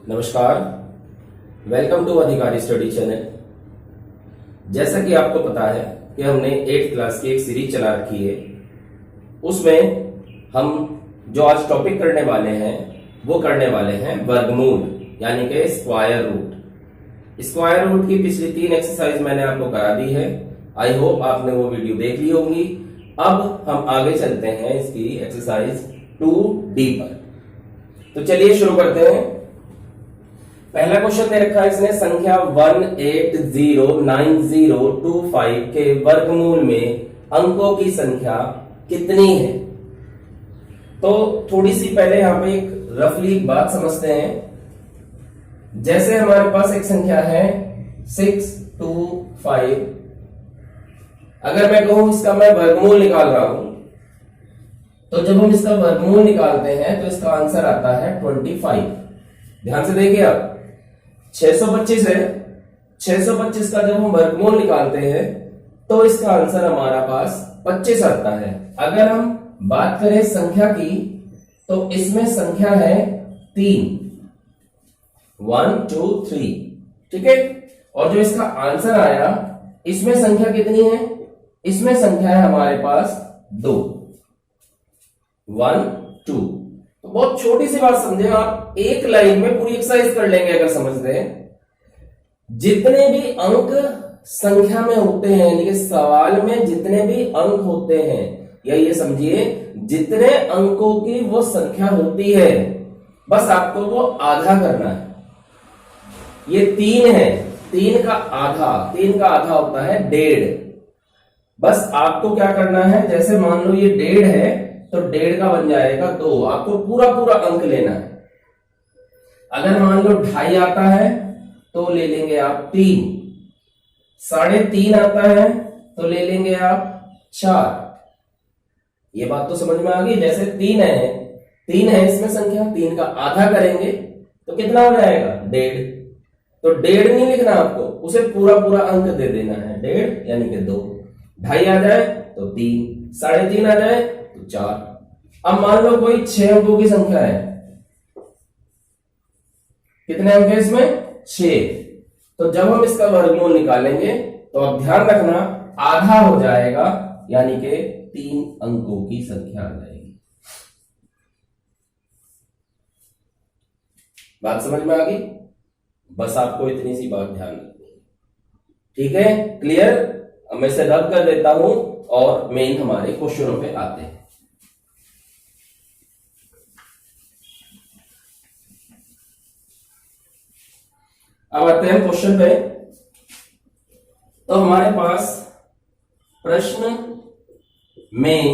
नमस्कार, welcome to अधिकारी study channel. जैसा कि आपको पता है कि हमने 8th क्लास की एक सीरीज चला रखी है। उसमें हम जो आज टॉपिक करने वाले हैं वो करने वाले हैं वर्गमूल यानी कि स्क्वायर रूट। स्क्वायर रूट की पिछली 3 एक्सरसाइज मैंने आपको करा दी है। आई होप आपने वो वीडियो देख ली होंगी। अब हम आगे चलते हैं इसकी एक्सरसाइज 2D पर। तो चलिए शुरू करते हैं। पहला क्वेश्चन दे रखा है इसने, संख्या 1809025 के वर्गमूल में अंकों की संख्या कितनी है। तो थोड़ी सी पहले यहां पे एक रफली बात समझते हैं। जैसे हमारे पास एक संख्या है 625, अगर मैं कहूं इसका मैं वर्गमूल निकाल रहा हूं, तो जब हम इसका वर्गमूल निकालते हैं तो इसका आंसर आता है 25। ध्यान से देखिए आप, 625 है, 625 का जब हम वर्गमूल निकालते हैं तो इसका आंसर हमारा पास 25 आता है। अगर हम बात करें संख्या की तो इसमें संख्या है 3, 1 2 3, ठीक है। और जो इसका आंसर आया इसमें संख्या कितनी है, इसमें संख्या है हमारे पास 2, 1 2। तो बहुत छोटी सी बात समझे आप, एक लाइन में पूरी एक्सरसाइज कर लेंगे अगर समझते हैं। जितने भी अंक संख्या में होते हैं, यानी कि सवाल में जितने भी अंक होते हैं, या ये समझिए जितने अंकों की वो संख्या होती है, बस आपको वो आधा करना है। ये 3 है, 3 का आधा होता है 1.5। बस आपको क्या करना है, जैसे मान लो ये 1.5 है तो 1.5 का बन जाएगा 2। आपको पूरा अंक लेना है। अगर मान लो 2.5 आता है तो ले लेंगे आप 3, 3.5 आता है तो ले लेंगे आप 4। ये बात तो समझ में आ गई। जैसे 3 है इसमें संख्या, 3 का आधा करेंगे तो कितना हो जाएगा 1.5। तो 1.5 नहीं लिखना आपको, उसे पूरा अंक दे देना है 1.5 यानी कि 2। 2.5 आ जाए तो 3, 3.5 आ जाए तो 4। अब मान लो कोई 6 अंकों की संख्या है, कितने अंक है इसमें 6। तो जब हम इसका वर्गमूल निकालेंगे तो अब ध्यान रखना आधा हो जाएगा, यानी कि 3 अंकों की संख्या आ जाएगी। बात समझ में आ गई? बस आपको इतनी सी बात ध्यान रखनी है, ठीक है, क्लियर। अब मैं इसे रद्द कर देता हूं और मेन हमारे क्वेश्चनों पे आते हैं। अब आते हैं क्वेश्चन पे। तो हमारे पास प्रश्न में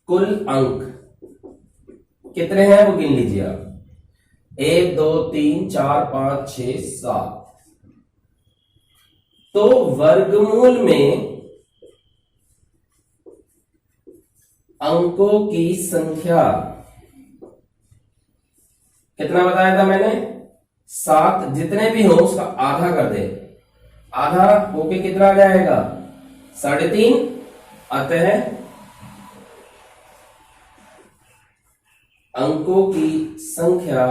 कुल अंक कितने हैं वो गिन लीजिए आप। 1 2 3 4 5 6 7। तो वर्गमूल में अंकों की संख्या कितना बताया था मैंने, 7। जितने भी हो उसका आधा कर दे, आधा होके कितना आ जाएगा 3.5। अतः अंकों की संख्या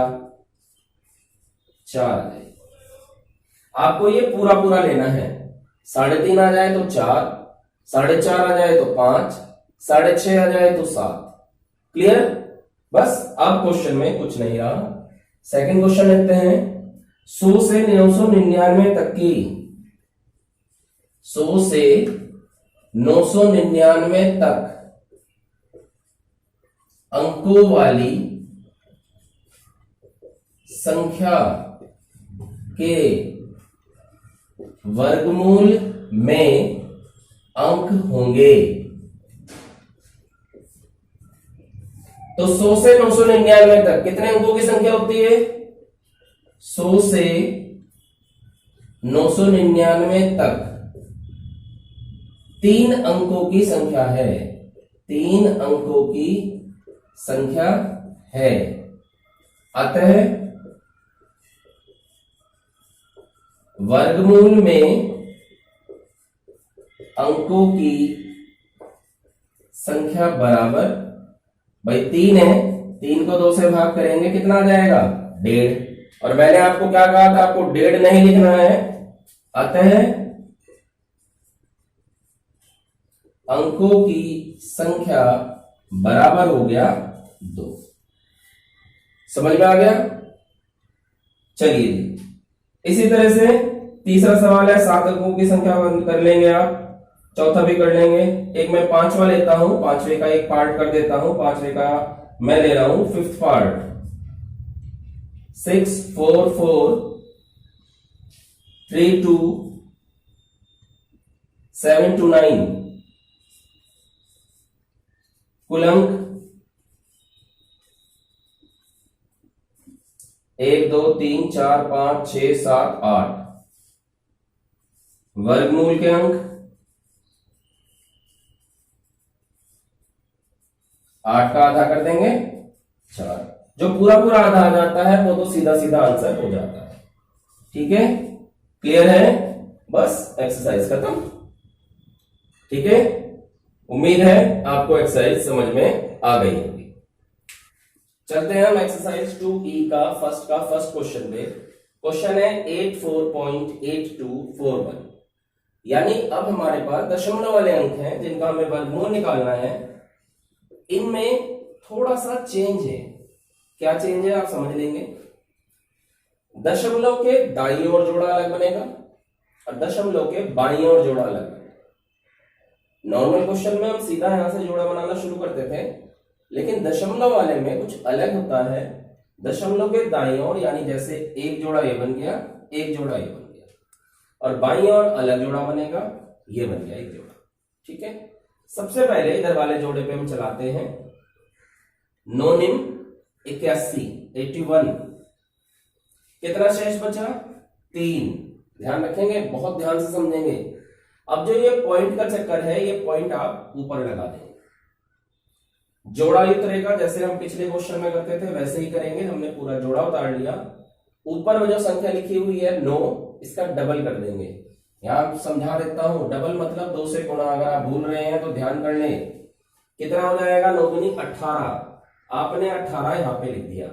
4 है। आपको ये पूरा लेना है। 3.5 आ जाए तो 4, 4.5 आ जाए तो 5, 6.5 आ जाए तो 7। क्लियर? बस अब क्वेश्चन में कुछ नहीं रहा। सेकंड क्वेश्चन लिखते हैं। 100 से 999 तक की, 100 से 999 तक अंकों वाली संख्या के वर्गमूल में अंक होंगे। तो 100 से 999 तक कितने अंकों की संख्या होती है, 100 से 999 तक 3 अंकों की संख्या है, 3 अंकों की संख्या है। अतः वर्गमूल में अंकों की संख्या बराबर, भाई 3 है, 3 को 2 से भाग करेंगे कितना आ जाएगा 1.5। और मैंने आपको क्या कहा था, आपको 1.5 नहीं लिखना है, अतः अंकों की संख्या बराबर हो गया 2। समझ में आ गया? चलिए इसी तरह से तीसरा सवाल है, 7 अंकों की संख्या कर लेंगे आप, चौथा भी कर लेंगे। एक मैं 5वां लेता हूं, 5वें का एक पार्ट कर देता हूं, 5वें का मैं ले रहा हूं 5th पार्ट। 6 4 4 3 2 7 2 9 कुल अंक 1 2 3 4 5 6 7 8। वर्गमूल के अंक 8 का आधा कर देंगे 4। जो पूरा पूरा आधा आ जाता है वो तो सीधा सीधा आंसर हो जाता है। ठीक है, क्लियर है? बस एक्सरसाइज खत्म। ठीक है, उम्मीद है आपको एक्सरसाइज समझ में आ गई होगी। चलते हैं हम एक्सरसाइज 2E का फर्स्ट क्वेश्चन पे। क्वेश्चन है 84.8241, यानी अब हमारे पास दशमलव वाले अंक हैं जिनका हमें वर्गमूल निकालना है। इनमें थोड़ा सा चेंज है। क्या चेंज है आप समझ लेंगे। दशमलव के दाईं ओर जोड़ा अलग बनेगा और दशमलव के बाईं ओर जोड़ा अलग बनेगा। नॉर्मल क्वेश्चन में हम सीधा यहां से जोड़ा बनाना शुरू करते थे, लेकिन दशमलव वाले में कुछ अलग होता है। दशमलव के दाईं ओर यानी जैसे एक जोड़ा ये बन गया, एक जोड़ा ये बन गया, और बाईं ओर अलग जोड़ा बनेगा, ये बन गया एक जोड़ा। ठीक है, सबसे पहले इधर वाले जोड़े पे हम चलाते हैं। 9 निम 81 कितना शेष बचा? 3। ध्यान रखेंगे, बहुत ध्यान से समझेंगे। अब जो ये पॉइंट का चक्कर है, ये पॉइंट आप ऊपर लगा देंगे। जोड़ा युक्त रेखा जैसे हम पिछले क्वेश्चन में करते थे वैसे ही करेंगे। हमने पूरा जोड़ा उतार लिया। ऊपर में जो संख्या लिखी हुई है 9, इसका डबल कर देंगे। यहां समझा देता हूं, डबल मतलब 2 से गुणा। अगर आप भूल रहे हैं तो ध्यान कर लें। कितना हो जाएगा? 9 दूनी 18। आपने 18 यहां पे लिख दिया।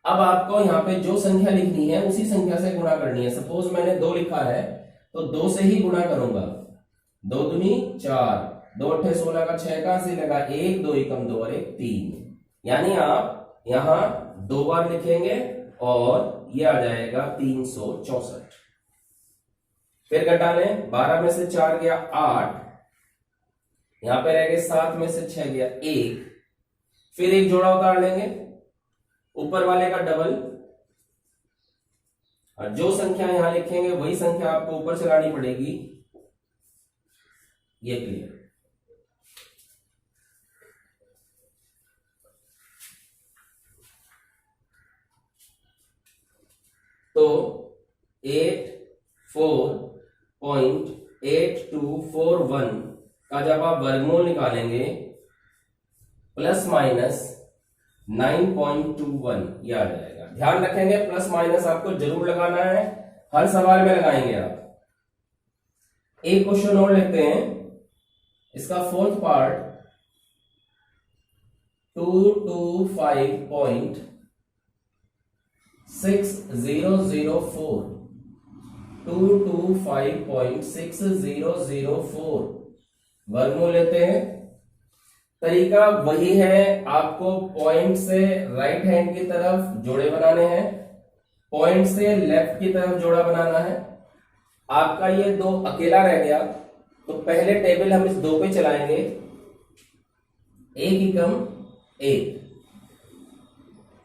अब आपको यहाँ पे जो संख्या लिखनी है उसी संख्या से गुणा करनी है। सपोज मैंने 2 लिखा है तो 2 से ही गुणा करूंगा। 2 दूनी 4, 2 अट्ठे 16 का 6 कहां से लगा? 1 2 एकम 2 और 1 3। यानी आप यहां 2 बार लिखेंगे और ये आ जाएगा 364। फिर घटा लें, 12 में से 4 गया 8, यहां पे रह गए 7 में से 6 गया 1। फिर एक जोड़ा उतार लेंगे, ऊपर वाले का डबल, और जो संख्या यहां लिखेंगे वही संख्या आपको ऊपर चलानी पड़ेगी। ये क्लियर? तो 84.8241 का जब आप वर्गमूल निकालेंगे प्लस माइनस 9.21 ये आ जाएगा। ध्यान रखेंगे प्लस माइनस आपको जरूर लगाना है, हर सवाल में लगाएंगे आप। एक क्वेश्चन और लेते हैं, इसका 4th पार्ट 225.6004 225.6004 वर्गमूल लेते हैं। तरीका वही है, आपको पॉइंट से राइट हैंड की तरफ जोड़े बनाने हैं, पॉइंट से लेफ्ट की तरफ जोड़ा बनाना है। आपका ये 2 अकेला रह गया तो पहले टेबल हम इस 2 पे चलाएंगे। 1 एकम 1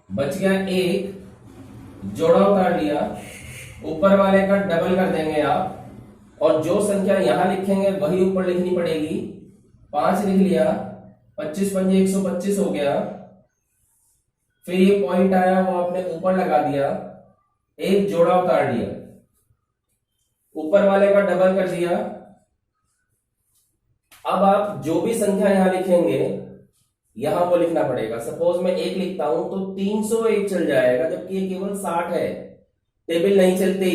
बच गया, 1 जोड़ा उतार लिया, ऊपर वाले का डबल कर देंगे आप, और जो संख्या यहां लिखेंगे वही ऊपर लिखनी पड़ेगी। 5 लिख लिया, 25 पंजे 125 हो गया। फिर ये पॉइंट आया वो आपने ऊपर लगा दिया, एक जोड़ा उतार लिया, ऊपर वाले का डबल कर दिया। अब आप जो भी संख्या यहां लिखेंगे यहां वो लिखना पड़ेगा। सपोज मैं 1 लिखता हूं तो 301 चल जाएगा, जबकि ये केवल 60 है, टेबल नहीं चलती,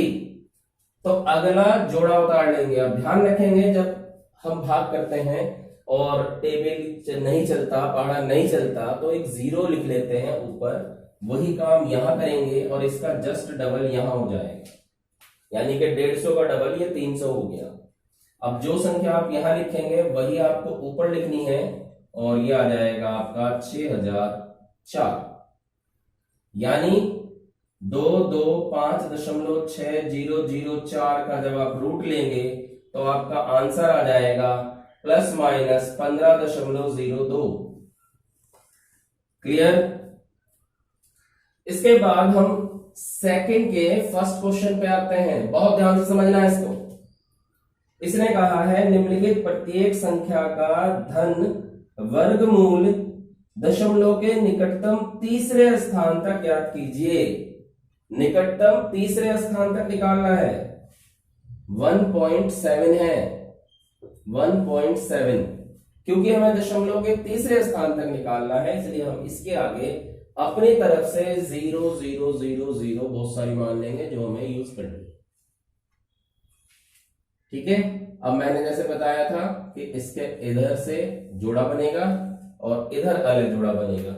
तो अगला जोड़ा उतार लेंगे। अब ध्यान रखेंगे जब हम भाग करते हैं और टेबल नहीं चलता, पहाड़ा नहीं चलता, तो एक 0 लिख लेते हैं ऊपर, वही काम यहां करेंगे और इसका जस्ट डबल यहां हो जाएगा, यानी कि 150 का डबल ये 300 हो गया। अब जो संख्या आप यहां लिखेंगे वही आपको ऊपर लिखनी है और ये आ जाएगा आपका 6004, यानी 225.6004 का जब आप रूट लेंगे तो आपका आंसर आ जाएगा प्लस माइनस 15.02। क्लियर? इसके बाद हम सेकंड के फर्स्ट क्वेश्चन पे आते हैं। बहुत ध्यान से समझना है इसको। इसने कहा है निम्नलिखित प्रत्येक संख्या का धन वर्गमूल दशमलव के निकटतम तीसरे स्थान तक ज्ञात कीजिए। निकटतम तीसरे स्थान तक निकालना है। 1.7 है, 1.7, क्योंकि हमें दशमलव के तीसरे स्थान तक निकालना है, इसलिए हम इसके आगे अपनी तरफ से 0 0 0 0 बहुत सारी मान लेंगे जो हमें यूज करनी है। ठीक है, अब मैंने जैसे बताया था कि इसके इधर से जोड़ा बनेगा और इधर अलग जोड़ा बनेगा।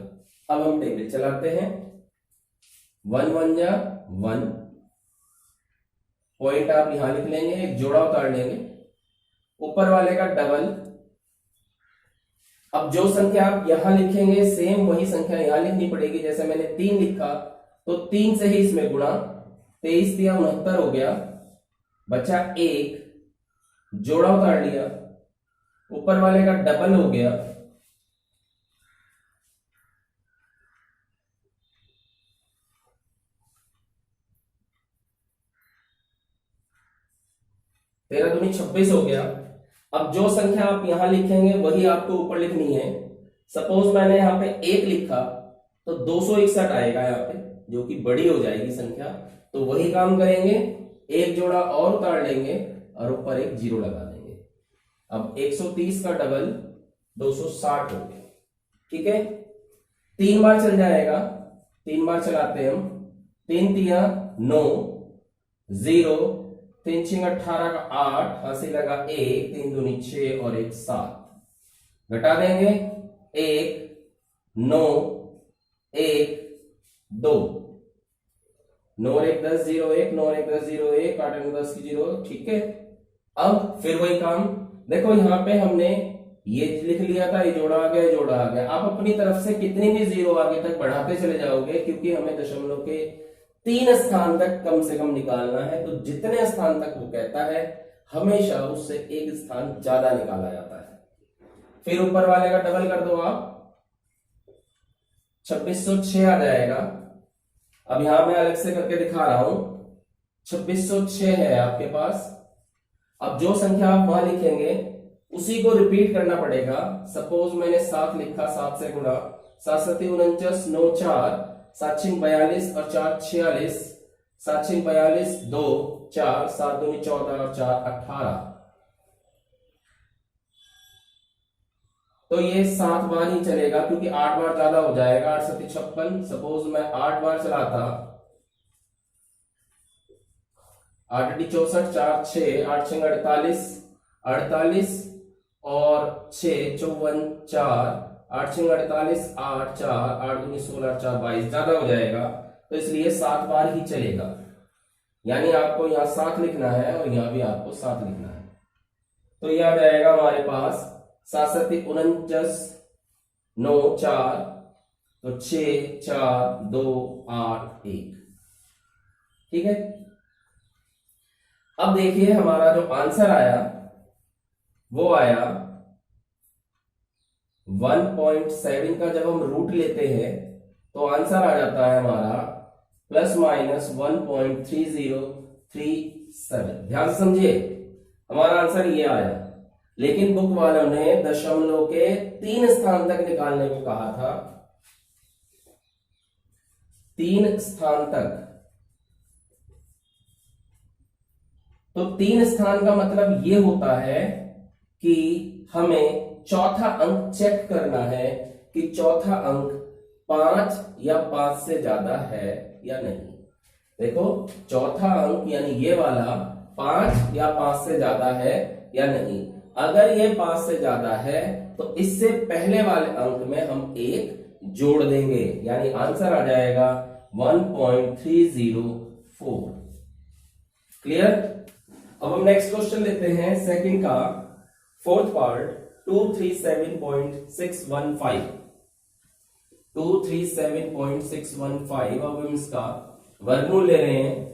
अब हम टेबल चलाते हैं। 1 1 जा 1, पॉइंट आप यहां लिख लेंगे, एक जोड़ा उतार लेंगे, ऊपर वाले का डबल। अब जो संख्या आप यहां लिखेंगे सेम वही संख्या यहां लिखनी पड़ेगी। जैसे मैंने 3 लिखा तो 3 से ही इसमें गुणा, 23 दिया 69 हो गया, बचा 1, जोड़ा उतार लिया, ऊपर वाले का डबल हो गया, तेरह दूनी 26 हो गया। अब जो संख्या आप यहां लिखेंगे वही आपको ऊपर लिखनी है। सपोज मैंने यहां पे 1 लिखा तो 261 आएगा यहां पे, जो कि बड़ी हो जाएगी संख्या। तो वही काम करेंगे, एक जोड़ा और उतार लेंगे और ऊपर एक 0 लगा देंगे। अब 130 का डबल 260 हो गया। ठीक है, 3 बार चल जाएगा, 3 बार चलाते हैं हम। 3 तिया 9, 0, 3 6 18 का 8, हंसी लगा 1, 3 दूनी 6 और 1 7, घटा देंगे 1 9 1 2, 9 और 1 10 0 1, 9 और 1 10 0 1, 8 और 10 की 0। ठीक है, अब फिर वही काम देखो, यहां पे हमने ये लिख लिया था, ये जोड़ा आ गया, जोड़ा आ गया। आप अपनी तरफ से कितनी भी 0 आगे तक बढ़ाते चले जाओगे, क्योंकि हमें दशमलव के 3 स्थान तक कम से कम निकालना है। तो जितने स्थान तक वो कहता है हमेशा उससे 1 स्थान ज्यादा निकाला जाता है। फिर ऊपर वाले का डबल कर दो आप, 2606 आ जाएगा। अब यहां मैं अलग से करके दिखा रहा हूं, 2606 है आपके पास। अब जो संख्या आप वहां लिखेंगे उसी को रिपीट करना पड़ेगा। सपोज मैंने 7 लिखा, 7 से गुणा, 7 7 49, 9 4, 7 6 42 और 4 46, 7 6 42 2 4, 7 दूनी 14 और 4 18। तो ये 7 बार ही चलेगा, क्योंकि 8 बार ज्यादा हो जाएगा। 8 7 56, सपोज मैं 8 बार चलाता, 8 8 64, 4 6, 8 6 48, 48 और 6 54 4, 8 6 48, 8 4, 8 दूनी 16, 4 22, ज्यादा हो जाएगा। तो इसलिए 7 बार ही चलेगा, यानी आपको यहाँ 7 लिखना है और यहाँ भी आपको 7 लिखना है। तो यह आ जाएगा हमारे पास 7 7 49, 9 4, तो 6 4 2 8 1। ठीक है, अब देखिए हमारा जो आंसर आया वो आया 1.7 का जब हम रूट लेते हैं तो आंसर आ जाता है हमारा प्लस माइनस 1.3037। ध्यान से समझिए, हमारा आंसर ये आया, लेकिन बुक वालों ने दशमलव के 3 स्थान तक निकालने को कहा था। 3 स्थान तक, तो 3 स्थान का मतलब ये होता है कि हमें चौथा अंक चेक करना है कि चौथा अंक 5 या 5 से ज्यादा है या नहीं। देखो, चौथा अंक यानी ये वाला 5 या 5 से ज्यादा है या नहीं। अगर ये 5 से ज्यादा है तो इससे पहले वाले अंक में हम 1 जोड़ देंगे, यानी आंसर आ जाएगा 1.304। क्लियर। अब हम नेक्स्ट क्वेश्चन लेते हैं सेकंड का फोर्थ पार्ट 237.615। 237.615 अब हम इसका वर्गमूल ले रहे हैं।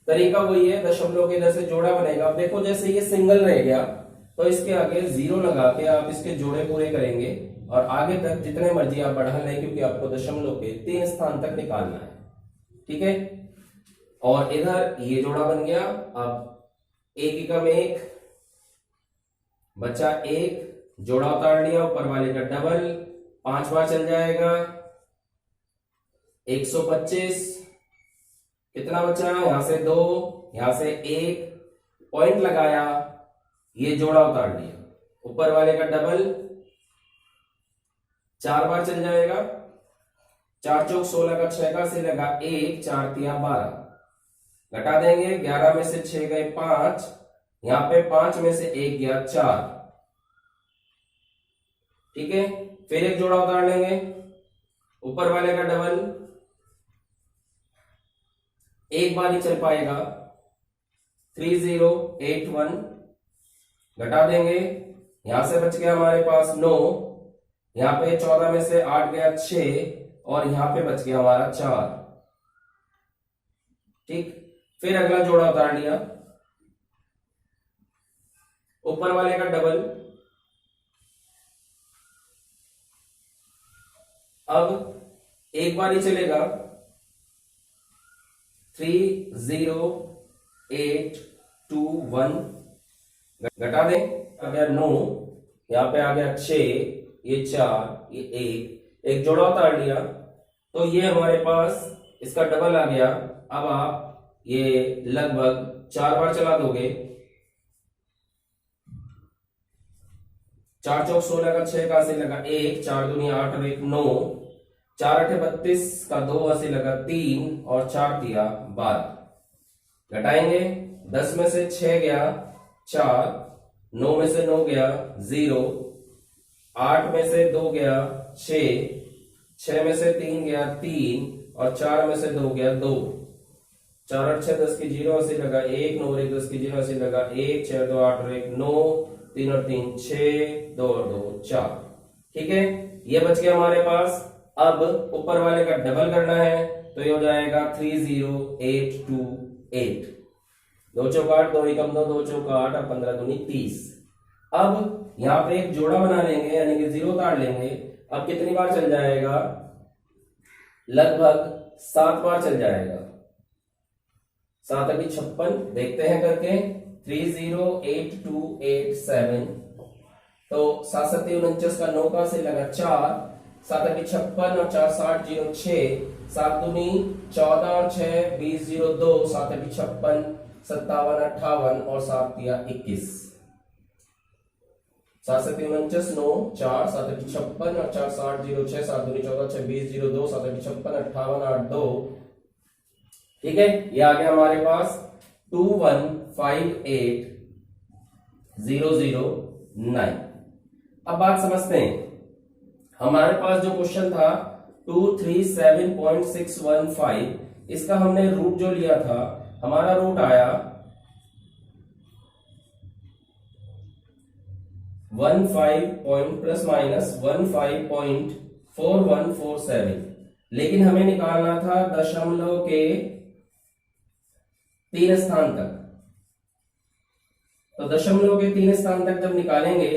तरीका वही है, दशमलव के इधर से जोड़ा बनेगा। अब देखो जैसे ये सिंगल रह गया तो इसके आगे जीरो लगा के आप इसके जोड़े पूरे करेंगे और आगे तक जितने मर्जी आप बढ़ा लें, क्योंकि आपको दशमलव के 3 स्थान तक निकालना है। ठीक है। और इधर ये जोड़ा बन गया। अब एक एकम एक बचा, एक जोड़ा उतार लिया, ऊपर वाले का डबल 5 बार चल जाएगा। 125 कितना बचा, यहां से 2, यहां से 1 पॉइंट लगाया, ये जोड़ा उतार लिया, ऊपर वाले का डबल 4 बार चल जाएगा। 4 चौक 16 का 6 का से लगा 1, 4 तिया 12, घटा देंगे। 11 में से 6 गए 5, यहां पे 5 में से 1 गया 4। ठीक है। फिर एक जोड़ा उतार लेंगे, ऊपर वाले का डबल, एक बार ही चल पाएगा। 3081, घटा देंगे। यहां से बच गया हमारे पास 9, यहां पे 14 में से 8 गया 6 और यहां पे बच गया हमारा 4। ठीक। फिर अगला जोड़ा उतार लिया, ऊपर वाले का डबल। अब एक बार ही चलेगा। 30821, घटा दें, आ गया 9, यहां पे आ गया 6, ये 4, ये 1 जोड़ा उतार लिया तो ये हमारे पास इसका डबल आ गया। अब आप ये लगभग 4 बार चला दोगे। 4 चौक 16 का 6 का से लगा 1, 4 दूनी 8 और 1 9, 4 8 32 का 2 से लगा 3 और 4 तिया 12, घटाएंगे। 10 में से 6 गया 4, 9 में से 9 गया 0, 8 में से 2 गया 6, 6 में से 3 गया 3 और 4 में से 2 गया 2। 4 8 6 10 की 0 से लगा 1, 9 और 1 10 की 0 से लगा 1, 6 2 8 और 1 9, 3 और 3 6, 2 और 2 4। ठीक है। ये बच गया हमारे पास। अब ऊपर वाले का डबल करना है तो ये हो जाएगा 30828। 2 चौक 8, 2 एकम 2, 2 चौक 8 और 15 दूनी 30। अब यहां पे एक जोड़ा बना लेंगे, यानी कि 0 उतार लेंगे। अब कितनी बार चल जाएगा, लगभग 7 बार चल जाएगा। 7 अभी 56, देखते हैं करके। 308287, तो 7 7 49 का 9 का से लगा 4, 7 अभी 56 और 4 60 0 6, 7 दूनी 14 और 6 20 0 2, 7 अभी 56 57 58 और 7 तिया 21। 7 7 49 9 4, 7 अभी 56 और 4 60 0 6, 7 दूनी 14 6 20 0 2, 7 अभी 56 58 8 2। ठीक है। ये आ गया हमारे पास 2158009। अब बात समझते हैं। हमारे पास जो क्वेश्चन था 237.615, इसका हमने रूट जो लिया था, हमारा रूट आया 15.4147, लेकिन हमें निकालना था दशमलव के 3 स्थान तक। तो दशमलव के 3 स्थान तक जब निकालेंगे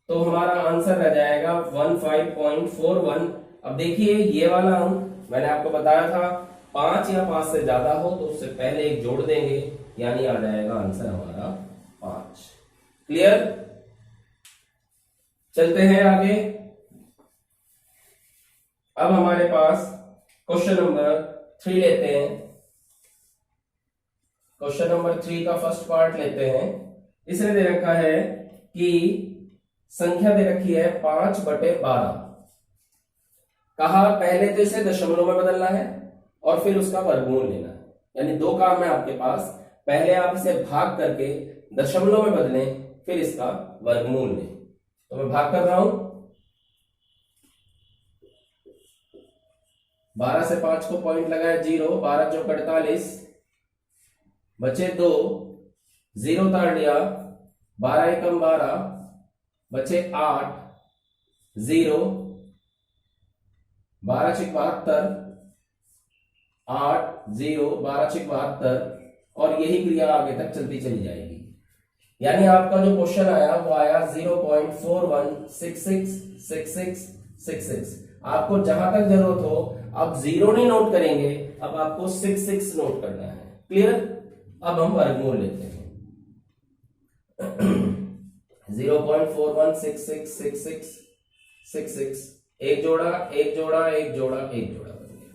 तो हमारा आंसर रह जाएगा 15.41। अब देखिए ये वाला अंक मैंने आपको बताया था 5 या 5 से ज्यादा हो तो उससे पहले एक जोड़ देंगे, यानी आ जाएगा आंसर हमारा 5। क्लियर। चलते हैं आगे। अब हमारे पास क्वेश्चन नंबर 3 लेते हैं। क्वेश्चन नंबर 3 का फर्स्ट पार्ट लेते हैं। इसने दे रखा है कि संख्या दे रखी है 5/12। कहा पहले तो इसे दशमलव में बदलना है और फिर उसका वर्गमूल लेना है। यानी 2 काम है आपके पास, पहले आप इसे भाग करके दशमलव में बदलें, फिर इसका वर्गमूल लें। तो मैं भाग कर रहा हूं। 12 से 5 को पॉइंट लगाया 0, 12 चौक 48, बचे 2, 0 उतार लिया, 12 एकम 12, बचे 8, 0, 12 छिक 72, 8, 0, 12 छिक 72, और यही क्रिया आगे तक चलती चली जाएगी। यानी आपका जो क्वेश्चन आया वो आया 0.41666666। आपको जहां तक जरूरत हो अब 0 नहीं नोट करेंगे, अब आपको 66 नोट करना है। क्लियर? अब हम वर्गमूल लेते हैं। 0.41666666, एक जोड़ा एक जोड़ा एक जोड़ा एक जोड़ा बन गया।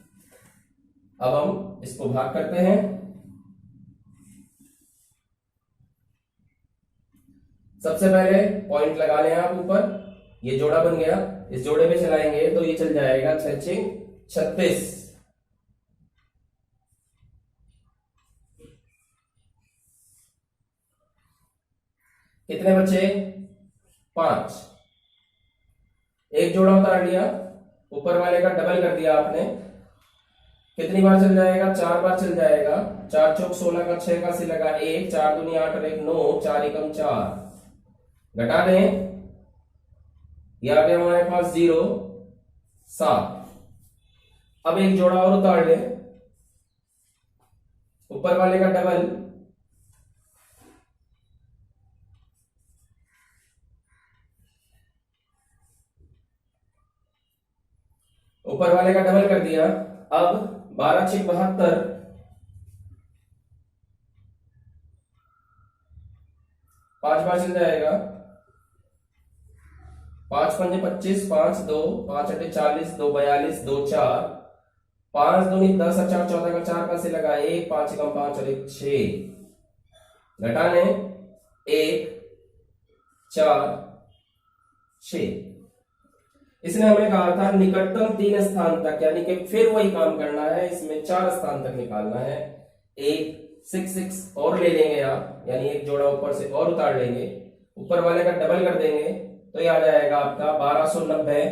अब हम इसको भाग करते हैं। सबसे पहले पॉइंट लगा लें आप ऊपर, ये जोड़ा बन गया, इस जोड़े पे चलाएंगे तो ये चल जाएगा 6 6 36। कितने बचे? 5। एक जोड़ा उतार लिया, ऊपर वाले का डबल कर दिया आपने, कितनी बार चल जाएगा? 4 बार चल जाएगा। 4 चौक 16 का 6 का से लगा 1, 4 दूनी 8 और 1 9, 4 एकम 4, घटा दें, ये आ गया हमारे पास 0 7। अब एक जोड़ा और उतार ले, ऊपर वाले का डबल, ऊपर वाले का डबल कर दिया। अब 12 6 72, 5 बार चल जाएगा। 5 पंजे 25, 5 2, 5 अटे 40, 2 42, 2 4, 5 दूनी 10 और 4 14 का 4 का से लगा 1, 5 कम 5 और 1 6, घटाने 1 4 6। इसने हमें कहा था निकटतम 3 स्थान तक, यानी कि फिर वही काम करना है, इसमें 4 स्थान तक निकालना है। 1 6 6 और ले लेंगे आप, यानी एक जोड़ा ऊपर से और उतार लेंगे, ऊपर वाले का डबल कर देंगे तो ये आ जाएगा आपका 1290,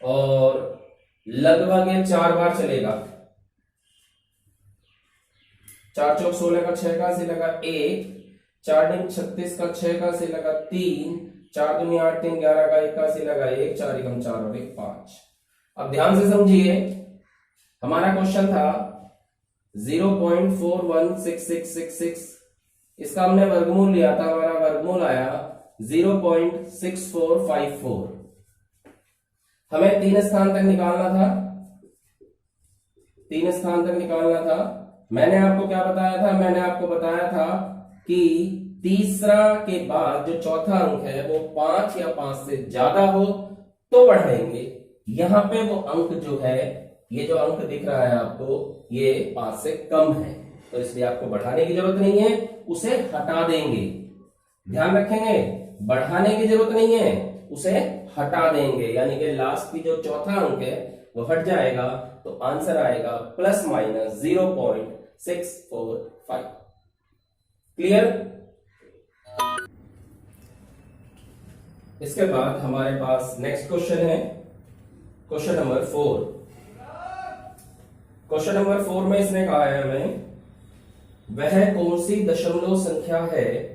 और लगभग ये 4 बार चलेगा। 4 चौक 16 का 6 का से लगा 1, 4 दिन 36 का 6 का से लगा 3, 4 दूनी 8 3 11 का 1 का से लगा 1, 4 एकम 4 और 1 5। अब ध्यान से समझिए, हमारा क्वेश्चन था 0.416666, इसका हमने वर्गमूल लिया था, हमारा वर्गमूल आया 0.6454। हमें 3 स्थान तक निकालना था, 3 स्थान तक निकालना था। मैंने आपको क्या बताया था? मैंने आपको बताया था कि तीसरा के बाद जो चौथा अंक है वो 5 या 5 से ज्यादा हो तो बढ़ाएंगे। यहां पे वो अंक जो है, ये जो अंक दिख रहा है आपको, ये 5 से कम है, तो इसलिए आपको बढ़ाने की जरूरत नहीं है, उसे हटा देंगे। ध्यान रखेंगे, बढ़ाने की जरूरत नहीं है, उसे हटा देंगे, यानी कि लास्ट की जो चौथा अंक है वो हट जाएगा, तो आंसर आएगा ±0.645। क्लियर? इसके बाद हमारे पास नेक्स्ट क्वेश्चन है, क्वेश्चन नंबर 4। क्वेश्चन नंबर 4 में इसने कहा है हमें, वह कौन सी दशमलव संख्या है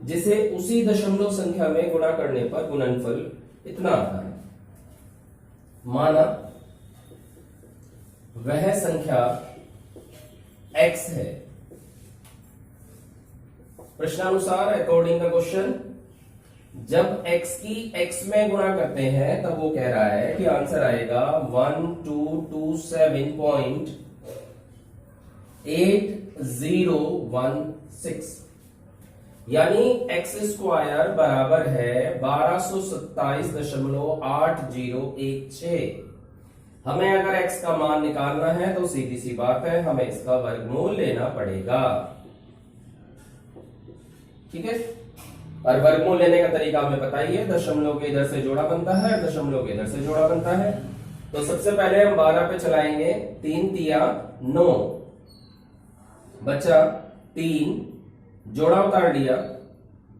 जिसे उसी दशमलव संख्या में गुणा करने पर गुणनफल इतना आता है। माना वह संख्या x है, प्रश्नानुसार अकॉर्डिंग द क्वेश्चन, जब x की x में गुणा करते हैं तब वो कह रहा है कि आंसर आएगा 1227.8016, यानी x स्क्वायर बराबर है 1227.8016। हमें अगर x का मान निकालना है तो सीधी सी बात है, हमें इसका वर्गमूल लेना पड़ेगा। ठीक है, और वर्गमूल लेने का तरीका हमें बताइए। दशमलव के इधर से जोड़ा बनता है, दशमलव के इधर से जोड़ा बनता है। तो सबसे पहले हम 12 पे चलाएंगे, 3 तिया 9, बचा 3, जोड़ा उतार लिया,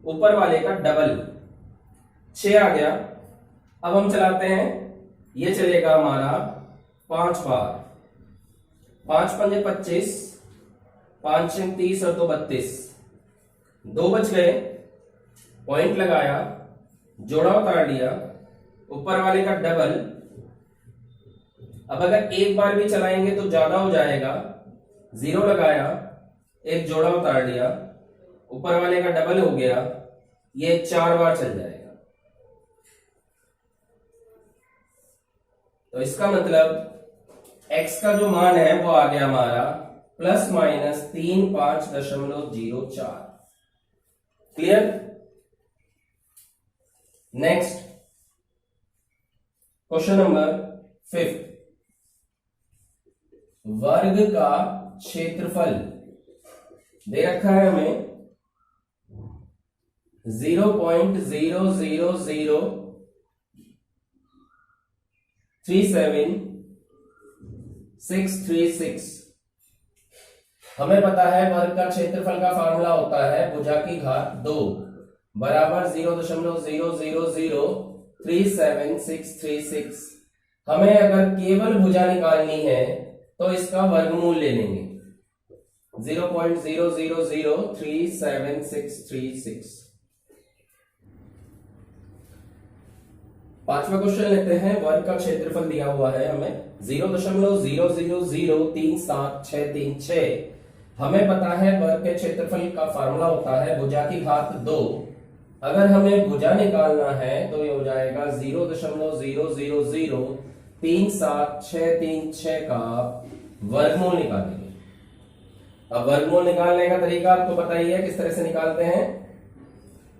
ऊपर वाले का डबल 6 आ गया। अब हम चलाते हैं, ये चलेगा हमारा 5 बार, 5 पंजे 25, 5 छः 30 और 2 32, 2 बच गए, पॉइंट लगाया, जोड़ा उतार लिया, ऊपर वाले का डबल। अब अगर एक बार भी चलाएंगे तो ज्यादा हो जाएगा, 0 लगाया, एक जोड़ा उतार लिया, ऊपर वाले का डबल हो गया, ये 4 बार चल जाएगा। तो इसका मतलब x का जो मान है वो आ गया हमारा ±35.04। क्लियर? नेक्स्ट क्वेश्चन नंबर 5, वर्ग का क्षेत्रफल दे रखा है हमें 0.00037,636। हमें पता है वर्ग का क्षेत्रफल का फार्मूला होता है भुजा की घात 2 बराबर 0.00037,636। हमें अगर केवल भुजा निकालनी है तो इसका वर्गमूल ले लेंगे 0.00037,636। पांचवा क्वेश्चन लेते हैं। वर्ग का क्षेत्रफल दिया हुआ है हमें 0.00037,636। हमें पता है वर्ग के क्षेत्रफल का फार्मूला होता है भुजा की घात 2। अगर हमें भुजा निकालना है तो ये हो जाएगा 0.00037,636 का वर्गमूल निकालेंगे। अब वर्गमूल निकालने का तरीका आपको पता ही है, किस तरह से निकालते हैं।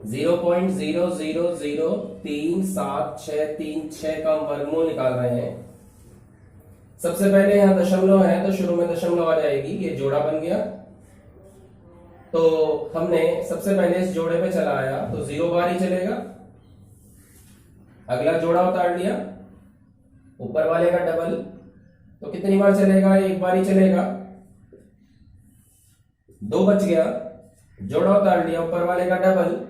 0.00037,636 का हम वर्गमूल निकाल रहे हैं। सबसे पहले यहां दशमलव है तो शुरू में दशमलव आ जाएगी, ये जोड़ा बन गया। तो हमने सबसे पहले इस जोड़े पे चलाया तो 0 बार ही चलेगा। अगला जोड़ा उतार लिया, ऊपर वाले का डबल, तो कितनी बार चलेगा? 1 बार ही चलेगा। 2 बच गया, जोड़ा उतार लिया, ऊपर वाले का डबल,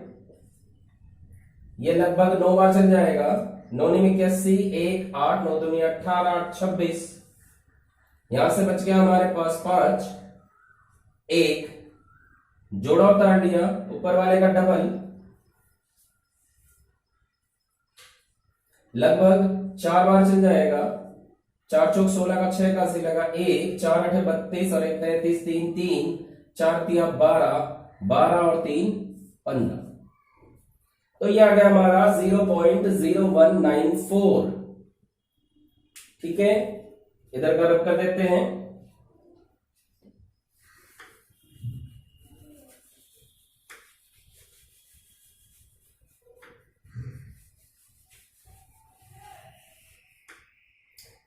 ये लगभग 9 बार चल जाएगा। 9 × 81, 1 8, 9 दूनी 18, 8 26। यहां से बच गया हमारे पास 5, 1 जोड़ा उतार लिया, ऊपर वाले का डबल, लगभग 4 बार चल जाएगा। 4 चौक 16 का 6 का 80 लगा, 1 4 8 32 और 1 33, 3 3 4 3 12, 12 और 3 15। तो ये आ गया हमारा 0.0194। ठीक है, इधर का रब कर देते हैं।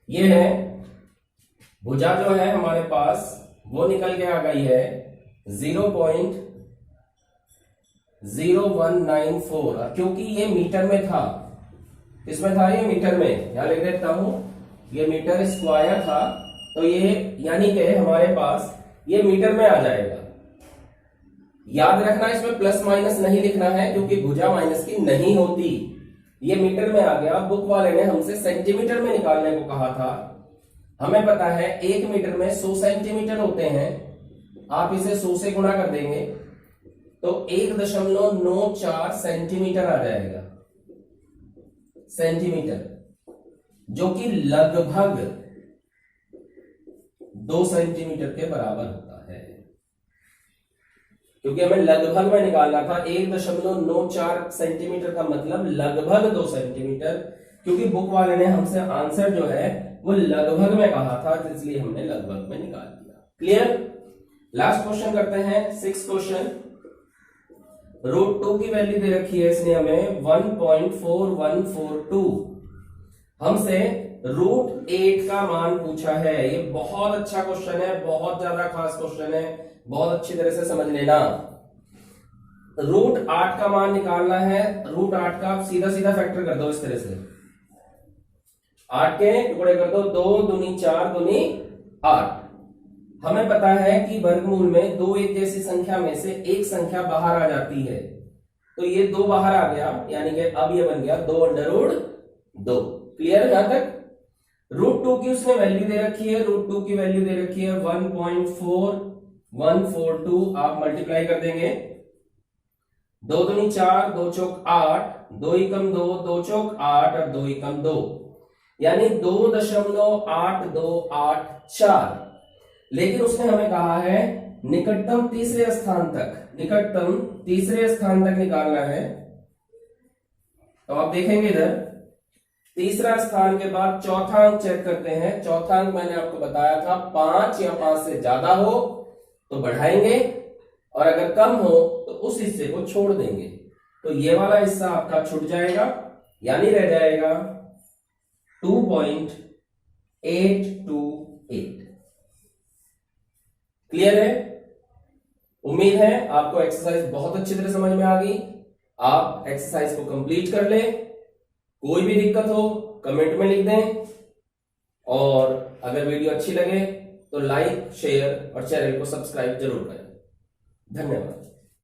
ये है भुजा जो है हमारे पास वो निकल के आ गई है 0.0194। क्योंकि ये मीटर में था, इसमें था ये मीटर में, यहां लिख देता हूं, ये मीटर स्क्वायर था, तो ये यानी कि हमारे पास ये मीटर में आ जाएगा। याद रखना इसमें प्लस माइनस नहीं लिखना है क्योंकि भुजा माइनस की नहीं होती। ये मीटर में आ गया। बुक वाले ने हमसे सेंटीमीटर में निकालने को कहा था। हमें पता है 1 मीटर में 100 सेंटीमीटर होते हैं। आप इसे 100 से गुणा कर देंगे तो 1.94 सेंटीमीटर आ जाएगा, सेंटीमीटर, जो कि लगभग 2 सेंटीमीटर के बराबर होता है। क्योंकि हमें लगभग में निकालना था, 1.94 सेंटीमीटर का मतलब लगभग 2 सेंटीमीटर। क्योंकि बुक वाले ने हमसे आंसर जो है वो लगभग में कहा था, इसलिए हमने लगभग में निकाल दिया। क्लियर? लास्ट क्वेश्चन करते हैं, 6 क्वेश्चन। √2 की वैल्यू दे रखी है इसने हमें 1.4142। हमसे √8 का मान पूछा है। ये बहुत अच्छा क्वेश्चन है, बहुत ज्यादा खास क्वेश्चन है, बहुत अच्छी तरह से समझ लेना। √8 का मान निकालना है। √8 का आप सीधा सीधा फैक्टर कर दो इस तरह से, 8 के टुकड़े कर दो, 2 दूनी 4 दूनी 8। हमें पता है कि वर्गमूल में 2 एक जैसी संख्या में से एक संख्या बाहर आ जाती है, तो ये 2 बाहर आ गया, यानी कि अब ये बन गया 2 √2। क्लियर? यहां तक √2 की उसने वैल्यू दे रखी है, √2 की वैल्यू दे रखी है 1.4142। आप मल्टीप्लाई कर देंगे, 2 दूनी 4, 2 चौक 8, 2 एकम 2, 2 चौक 8 और 2 एकम 2, यानी 2.8284। लेकिन उसने हमें कहा है निकटतम तीसरे स्थान तक, निकटतम तीसरे स्थान तक निकालना है। तो आप देखेंगे इधर तीसरा स्थान के बाद चौथा अंक चेक करते हैं। चौथा अंक मैंने आपको बताया था 5 या 5 से ज्यादा हो तो बढ़ाएंगे और अगर कम हो तो उस हिस्से को छोड़ देंगे। तो ये वाला हिस्सा आपका छूट जाएगा, यानी रह जाएगा 2.828। क्लियर है? उम्मीद है आपको एक्सरसाइज बहुत अच्छी तरह समझ में आ गई। आप एक्सरसाइज को कंप्लीट कर ले। कोई भी दिक्कत हो कमेंट में लिख दें, और अगर वीडियो अच्छी लगे तो लाइक, शेयर और चैनल को सब्सक्राइब जरूर करें। धन्यवाद।